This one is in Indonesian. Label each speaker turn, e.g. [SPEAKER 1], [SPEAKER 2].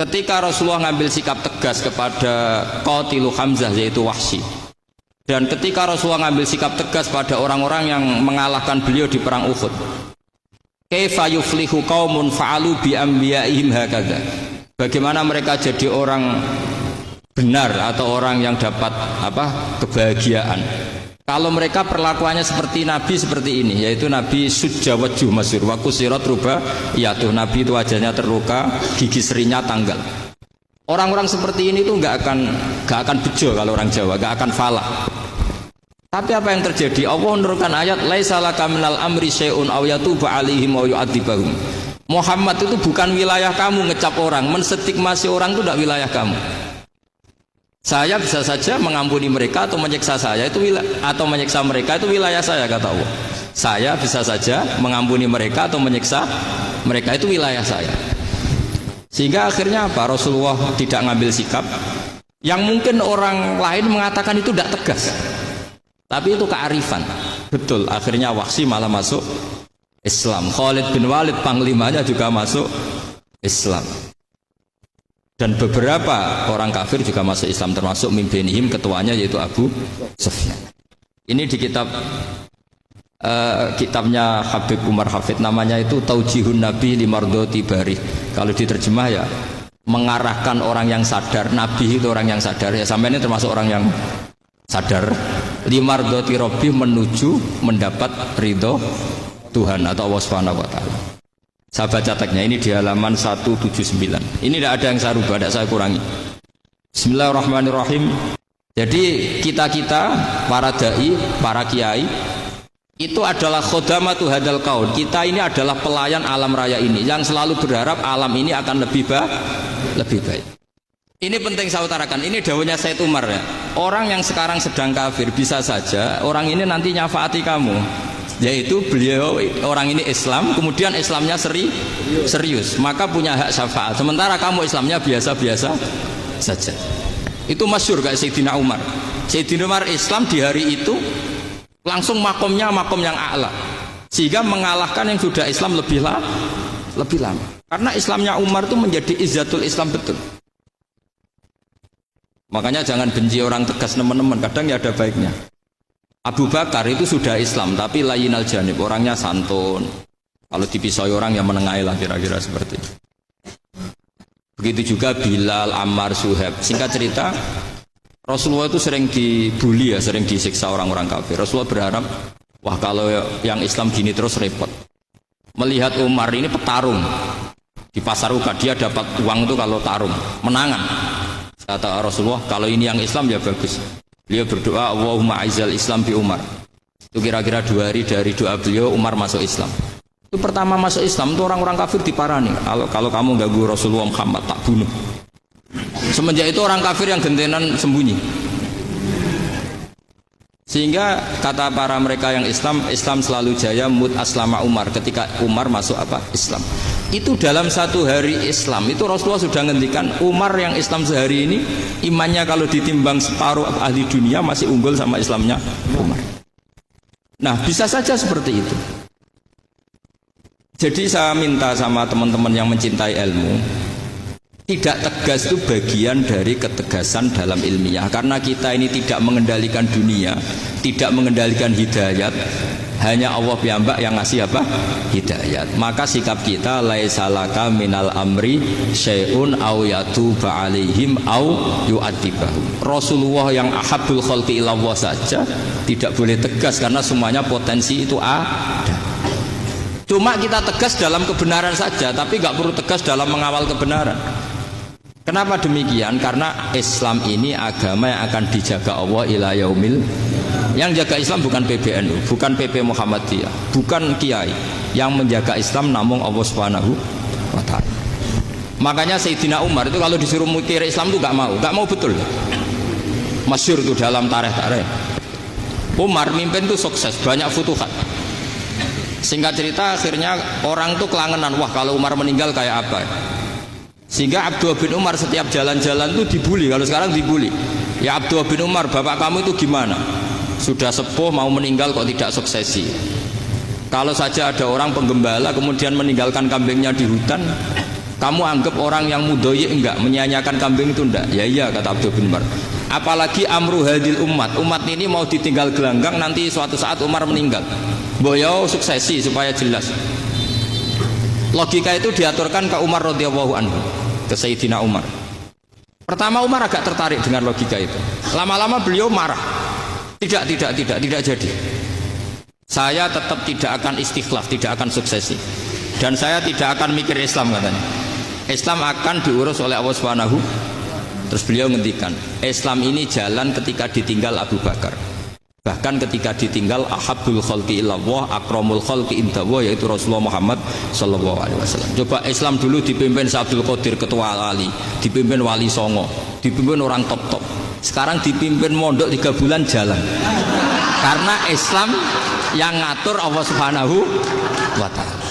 [SPEAKER 1] Ketika Rasulullah ngambil sikap tegas kepada Qatilu Hamzah yaitu Wahsy, dan ketika Rasulullah ngambil sikap tegas pada orang-orang yang mengalahkan beliau di perang Uhud, kaifa yuflihu qaumun fa'alu bi anbiya'ihim hakadha, bagaimana mereka jadi orang benar atau orang yang dapat kebahagiaan kalau mereka perlakuannya seperti Nabi seperti ini, yaitu Nabi sujawaju masyhur wa kusirat ruba, yaitu Nabi itu wajahnya terluka, gigi serinya tanggal. Orang-orang seperti ini tuh nggak akan bejo kalau orang Jawa, nggak akan falah. Tapi apa yang terjadi? Allah menurunkan ayat laisa laka minal amri syai'un aw yatuba 'alaihim aw yu'adzibahum. Muhammad itu bukan wilayah kamu ngecap orang, menstigmasi orang itu tidak wilayah kamu. Saya bisa saja mengampuni mereka atau menyiksa saya itu atau menyiksa mereka itu wilayah saya, kata Allah. Saya bisa saja mengampuni mereka atau menyiksa mereka itu wilayah saya. Sehingga akhirnya apa? Rasulullah tidak ngambil sikap yang mungkin orang lain mengatakan itu tidak tegas. Tapi itu kearifan. Betul, akhirnya Wahsy malah masuk Islam. Khalid bin Walid panglimanya juga masuk Islam. Dan beberapa orang kafir juga masuk Islam, termasuk mimbenihim, ketuanya yaitu Abu Sufyan. Ini di kitabnya Habib Umar Hafid, namanya itu Taujihun Nabi Limardoti Bari. Kalau diterjemah ya mengarahkan orang yang sadar. Nabi itu orang yang sadar, ya sampai ini termasuk orang yang sadar. Limardoti Robbi, menuju mendapat ridho Tuhan atau Allah Subhanahu wa Ta'ala. Saya baca teksnya ini di halaman 179. Ini tidak ada yang saya rubah, tidak saya kurangi. Bismillahirrahmanirrahim. Jadi kita para dai, para kiai itu adalah khodamatu hadal kaun. Kita ini adalah pelayan alam raya ini yang selalu berharap alam ini akan lebih baik. Ini penting saya utarakan. Ini dawuhnya Said Umar ya. Orang yang sekarang sedang kafir bisa saja orang ini nanti nyafaati kamu. Yaitu beliau orang ini Islam, kemudian Islamnya serius, maka punya hak syafaat. Sementara kamu Islamnya biasa-biasa saja. Itu masyhur kayak Sayyidina Umar. Sayyidina Umar Islam di hari itu langsung makomnya makom yang a'la, sehingga mengalahkan yang sudah Islam lebih lama. Karena Islamnya Umar itu menjadi izzatul Islam betul. Makanya jangan benci orang tegas teman-teman, kadang ya ada baiknya. Abu Bakar itu sudah Islam tapi layinal janib, orangnya santun. Kalau dipisoi orang yang menengahi lah, kira-kira seperti itu. Begitu juga Bilal, Ammar, Suhaib. Singkat cerita, Rasulullah itu sering dibully ya, sering disiksa orang-orang kafir. Rasulullah berharap, wah kalau yang Islam gini terus repot. Melihat Umar ini petarung di pasar Uka, dia dapat uang itu kalau tarung, menangan. Kata Rasulullah, kalau ini yang Islam ya bagus. Beliau berdoa, Allahumma aizal Islam bi Umar. Itu kira-kira 2 hari dari doa beliau, Umar masuk Islam. Itu pertama masuk Islam itu orang-orang kafir diparani. Kalau kamu ganggu Rasulullah Muhammad tak bunuh. Semenjak itu orang kafir yang gentenan sembunyi. Sehingga kata para mereka yang Islam selalu jaya mut aslama Umar, ketika Umar masuk Islam. Itu dalam 1 hari Islam itu Rasulullah sudah ngendikan Umar yang Islam sehari ini imannya kalau ditimbang separuh ahli dunia masih unggul sama Islamnya Umar. Nah bisa saja seperti itu. Jadi saya minta sama teman-teman yang mencintai ilmu, tidak tegas itu bagian dari ketegasan dalam ilmiah. Karena kita ini tidak mengendalikan dunia, tidak mengendalikan hidayat, hanya Allah piyambak yang ngasih hidayat. Maka sikap kita laisa laka minal amri syai'un aw yatuba alaihim aw yu'adzibahum. Rasulullah yang ahabbul khalqi ilallah saja tidak boleh tegas karena semuanya potensi itu ada. Cuma kita tegas dalam kebenaran saja, tapi nggak perlu tegas dalam mengawal kebenaran. Kenapa demikian? Karena Islam ini agama yang akan dijaga Allah ila yaumil. Yang jaga Islam bukan PBNU, bukan PP Muhammadiyah, bukan kiai. Yang menjaga Islam namun Allah Subhanahu wa Ta'ala. Makanya Sayyidina Umar itu kalau disuruh mikir Islam itu nggak mau betul. Masyhur itu dalam tarikh. Umar mimpin itu sukses, banyak futuhat. Singkat cerita akhirnya orang tuh kelangenan, wah kalau Umar meninggal kayak apa. Sehingga Abdullah bin Umar setiap jalan-jalan tuh dibully. Kalau sekarang dibully, ya Abdullah bin Umar, bapak kamu itu gimana? Sudah sepuh mau meninggal kok tidak suksesi. Kalau saja ada orang penggembala kemudian meninggalkan kambingnya di hutan, Kamu anggap orang yang mudoyik enggak, menyanyiakan kambing itu enggak? Ya iya, kata Abdul bin Umar. Apalagi amru hadil umat ini mau ditinggal gelanggang, nanti suatu saat Umar meninggal. Boyo suksesi supaya jelas. Logika itu diaturkan ke Umar radhiyallahu anhu, ke Sayyidina Umar. Pertama Umar agak tertarik dengan logika itu. Lama-lama beliau marah. Tidak jadi. Saya tetap tidak akan istikhlaf, tidak akan suksesi. Dan saya tidak akan mikir Islam, katanya. Islam akan diurus oleh Allah Subhanahu. Terus beliau ngendikan, Islam ini jalan ketika ditinggal Abu Bakar. Bahkan ketika ditinggal ahabbul khalqi ilallah, akramul khalqi indallah, yaitu Rasulullah Muhammad sallallahu alaihi wasallam. Coba Islam dulu dipimpin Abdul Qadir ketua wali, dipimpin Wali Songo, dipimpin orang top-top. Sekarang dipimpin mondok 3 bulan jalan. Karena Islam yang ngatur Allah Subhanahu wa taala.